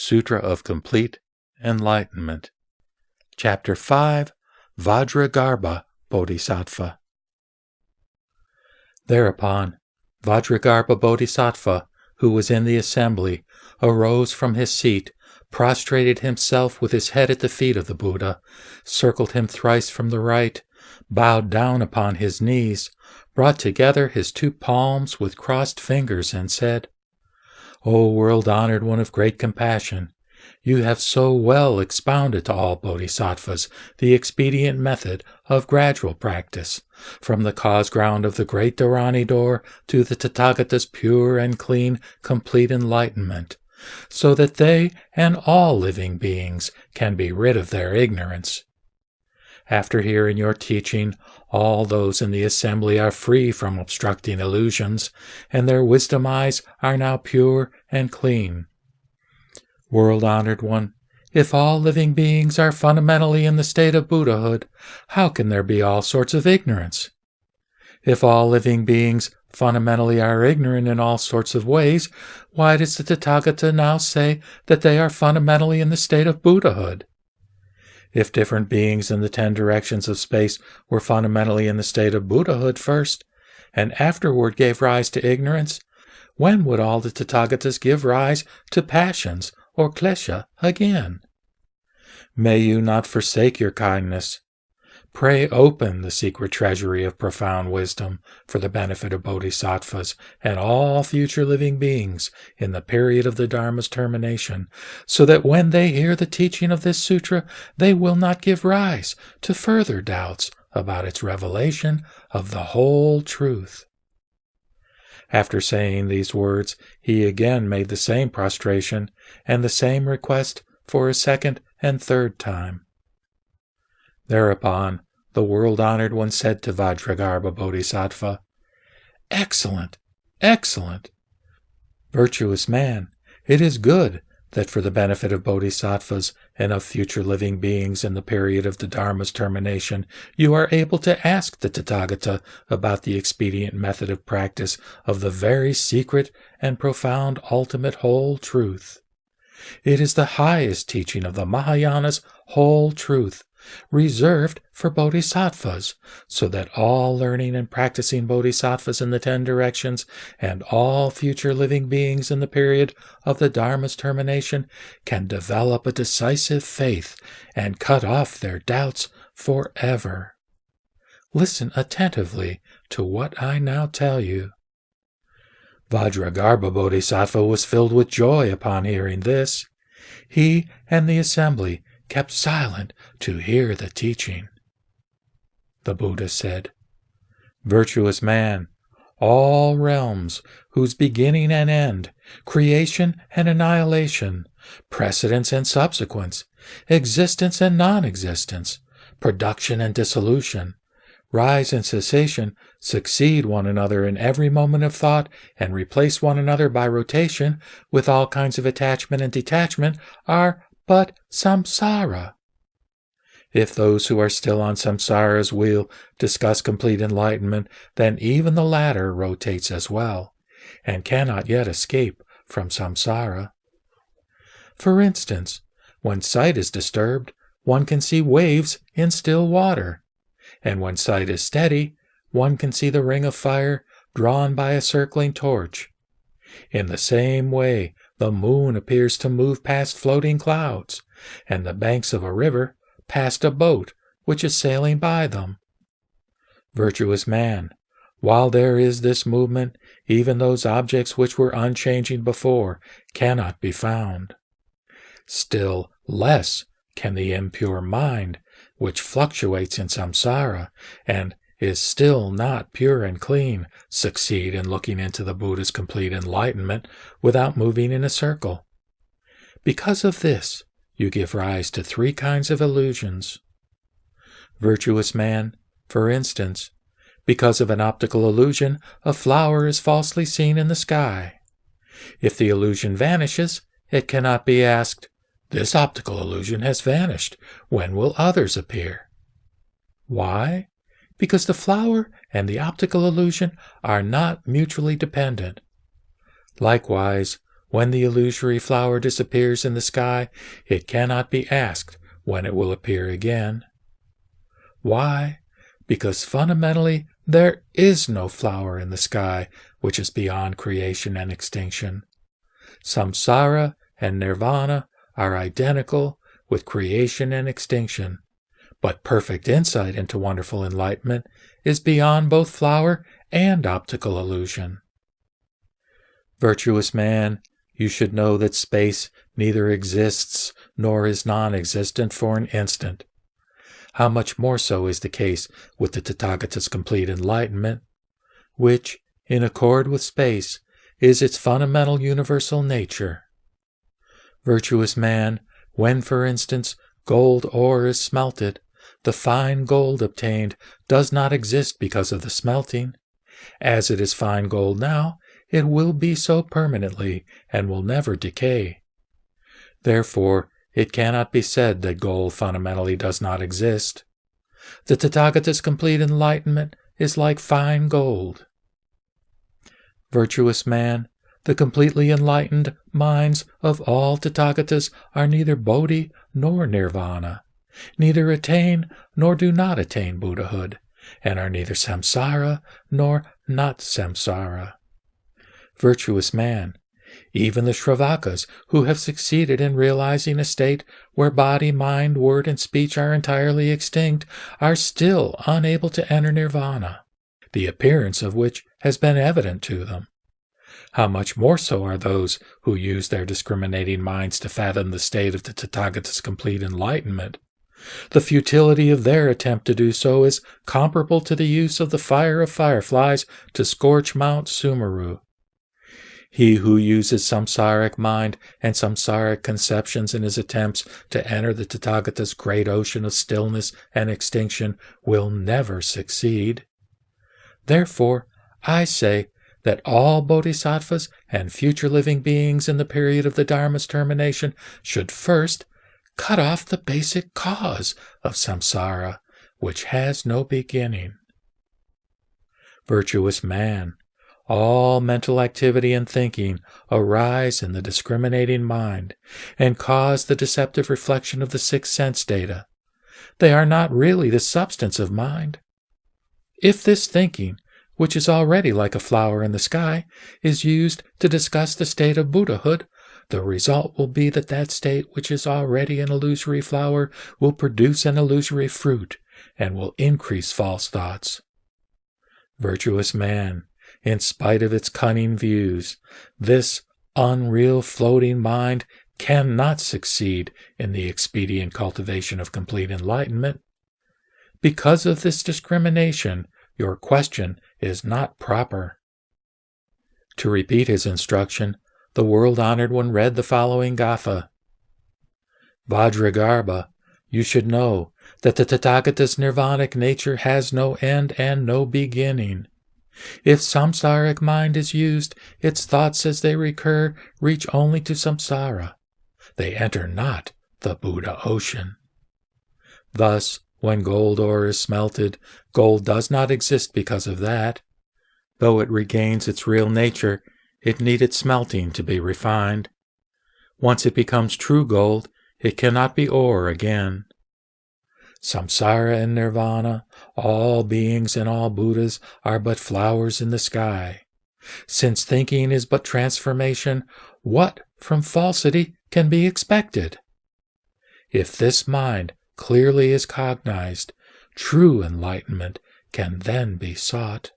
Sutra of Complete Enlightenment. Chapter 5, Vajragarbha Bodhisattva. Thereupon, Vajragarbha Bodhisattva, who was in the assembly, arose from his seat, prostrated himself with his head at the feet of the Buddha, circled him thrice from the right, bowed down upon his knees, brought together his two palms with crossed fingers, and said, O world-honored one of great compassion, you have so well expounded to all bodhisattvas the expedient method of gradual practice, from the cause-ground of the great Dharani door to the Tathagata's pure and clean complete enlightenment, so that they and all living beings can be rid of their ignorance. After hearing your teaching, all those in the assembly are free from obstructing illusions, and their wisdom eyes are now pure and clean. World-honored one, if all living beings are fundamentally in the state of Buddhahood, how can there be all sorts of ignorance? If all living beings fundamentally are ignorant in all sorts of ways, why does the Tathagata now say that they are fundamentally in the state of Buddhahood? If different beings in the 10 directions of space were fundamentally in the state of Buddhahood first, and afterward gave rise to ignorance, when would all the Tathagatas give rise to passions or klesha again? May you not forsake your kindness. Pray open the secret treasury of profound wisdom for the benefit of bodhisattvas and all future living beings in the period of the Dharma's termination, so that when they hear the teaching of this sutra, they will not give rise to further doubts about its revelation of the whole truth. After saying these words, he again made the same prostration and the same request for a second and third time. Thereupon, the world-honored one said to Vajragarbha Bodhisattva, Excellent! Excellent! Virtuous man, it is good that for the benefit of bodhisattvas and of future living beings in the period of the Dharma's termination, you are able to ask the Tathagata about the expedient method of practice of the very secret and profound ultimate whole truth. It is the highest teaching of the Mahayana's whole truth, reserved for bodhisattvas, so that all learning and practicing bodhisattvas in the 10 directions and all future living beings in the period of the Dharma's termination can develop a decisive faith and cut off their doubts forever. Listen attentively to what I now tell you. Vajragarbha Bodhisattva was filled with joy upon hearing this. He and the assembly kept silent to hear the teaching. The Buddha said, Virtuous man, all realms whose beginning and end, creation and annihilation, precedence and subsequence, existence and non-existence, production and dissolution, rise and cessation succeed one another in every moment of thought and replace one another by rotation with all kinds of attachment and detachment are but samsara. If those who are still on samsara's wheel discuss complete enlightenment, then even the latter rotates as well, and cannot yet escape from samsara. For instance, when sight is disturbed, one can see waves in still water, and when sight is steady, one can see the ring of fire drawn by a circling torch. In the same way, the moon appears to move past floating clouds, and the banks of a river past a boat which is sailing by them. Virtuous man, while there is this movement, even those objects which were unchanging before cannot be found. Still less can the impure mind, which fluctuates in samsara and is still not pure and clean, succeed in looking into the Buddha's complete enlightenment without moving in a circle. Because of this, you give rise to 3 kinds of illusions. Virtuous man, for instance, because of an optical illusion, a flower is falsely seen in the sky. If the illusion vanishes, it cannot be asked, This optical illusion has vanished. When will others appear? Why? Because the flower and the optical illusion are not mutually dependent. Likewise, When the illusory flower disappears in the sky, it cannot be asked when it will appear again. Why? Because fundamentally there is no flower in the sky which is beyond creation and extinction. Samsara and nirvana are identical with creation and extinction, but perfect insight into wonderful enlightenment is beyond both flower and optical illusion. Virtuous man, you should know that space neither exists nor is non-existent for an instant. How much more so is the case with the Tathagata's complete enlightenment, which, in accord with space, is its fundamental universal nature. Virtuous man, when, for instance, gold ore is smelted, the fine gold obtained does not exist because of the smelting. As it is fine gold now, it will be so permanently and will never decay. Therefore, it cannot be said that gold fundamentally does not exist. The Tathagata's complete enlightenment is like fine gold. Virtuous man, the completely enlightened minds of all Tathagatas are neither Bodhi nor Nirvana, neither attain nor do not attain Buddhahood, and are neither samsara nor not samsara. Virtuous man, even the Shravakas who have succeeded in realizing a state where body, mind, word, and speech are entirely extinct, are still unable to enter nirvana, the appearance of which has been evident to them. How much more so are those who use their discriminating minds to fathom the state of the Tathagata's complete enlightenment. The futility of their attempt to do so is comparable to the use of the fire of fireflies to scorch Mount Sumeru. He who uses samsaric mind and samsaric conceptions in his attempts to enter the Tathagata's great ocean of stillness and extinction will never succeed. Therefore, I say that all bodhisattvas and future living beings in the period of the Dharma's termination should first cut off the basic cause of samsara, which has no beginning. Virtuous man, all mental activity and thinking arise in the discriminating mind and cause the deceptive reflection of the six sense data. They are not really the substance of mind. If this thinking, which is already like a flower in the sky, is used to discuss the state of Buddhahood, the result will be that that state which is already an illusory flower will produce an illusory fruit and will increase false thoughts. Virtuous man, in spite of its cunning views, this unreal floating mind cannot succeed in the expedient cultivation of complete enlightenment. Because of this discrimination, your question is not proper. To repeat his instruction, the world-honored one read the following gatha. Vajragarbha, you should know that the Tathagata's nirvanic nature has no end and no beginning. If samsaric mind is used, its thoughts as they recur reach only to samsara. They enter not the Buddha ocean. Thus, when gold ore is smelted, gold does not exist because of that. Though it regains its real nature, it needed smelting to be refined. Once it becomes true gold, it cannot be ore again. Samsara and nirvana, all beings and all Buddhas are but flowers in the sky. Since thinking is but transformation, what from falsity can be expected? If this mind clearly is cognized, true enlightenment can then be sought.